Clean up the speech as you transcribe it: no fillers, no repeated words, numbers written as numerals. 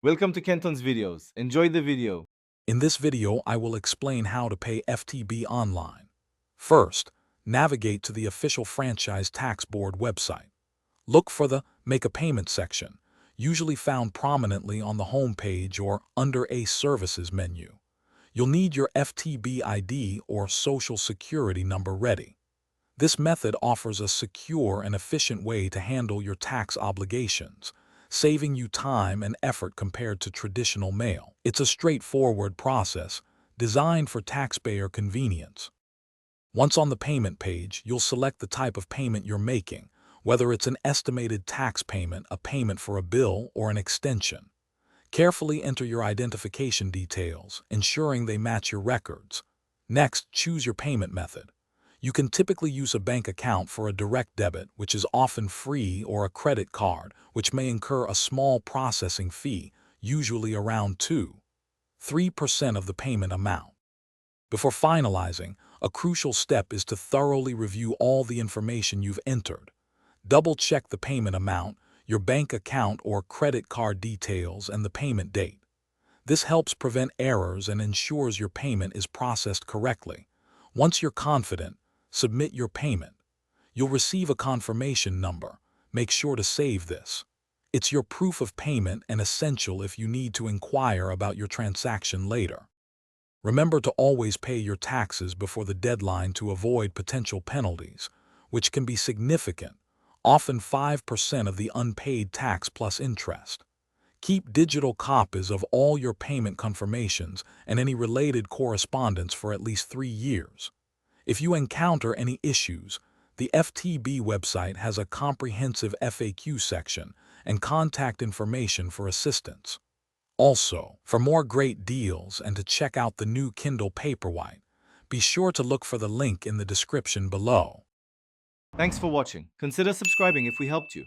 Welcome to Kenton's videos. Enjoy the video. In this video, I will explain how to pay FTB online. First, navigate to the official Franchise Tax Board website. Look for the Make a Payment section, usually found prominently on the home page or under a Services menu. You'll need your FTB ID or Social Security number ready. This method offers a secure and efficient way to handle your tax obligations, saving you time and effort compared to traditional mail. It's a straightforward process designed for taxpayer convenience. Once on the payment page, you'll select the type of payment you're making, whether it's an estimated tax payment, a payment for a bill, or an extension. Carefully enter your identification details, ensuring they match your records. Next, choose your payment method. You can typically use a bank account for a direct debit, which is often free, or a credit card, which may incur a small processing fee, usually around 2–3% of the payment amount. Before finalizing, a crucial step is to thoroughly review all the information you've entered. Double-check the payment amount, your bank account or credit card details, and the payment date. This helps prevent errors and ensures your payment is processed correctly. Once you're confident, submit your payment. You'll receive a confirmation number. Make sure to save this. It's your proof of payment and essential if you need to inquire about your transaction later. Remember to always pay your taxes before the deadline to avoid potential penalties, which can be significant, often 5% of the unpaid tax plus interest. Keep digital copies of all your payment confirmations and any related correspondence for at least 3 years. If you encounter any issues, the FTB website has a comprehensive FAQ section and contact information for assistance. Also, for more great deals and to check out the new Kindle Paperwhite, be sure to look for the link in the description below. Thanks for watching. Consider subscribing if we helped you.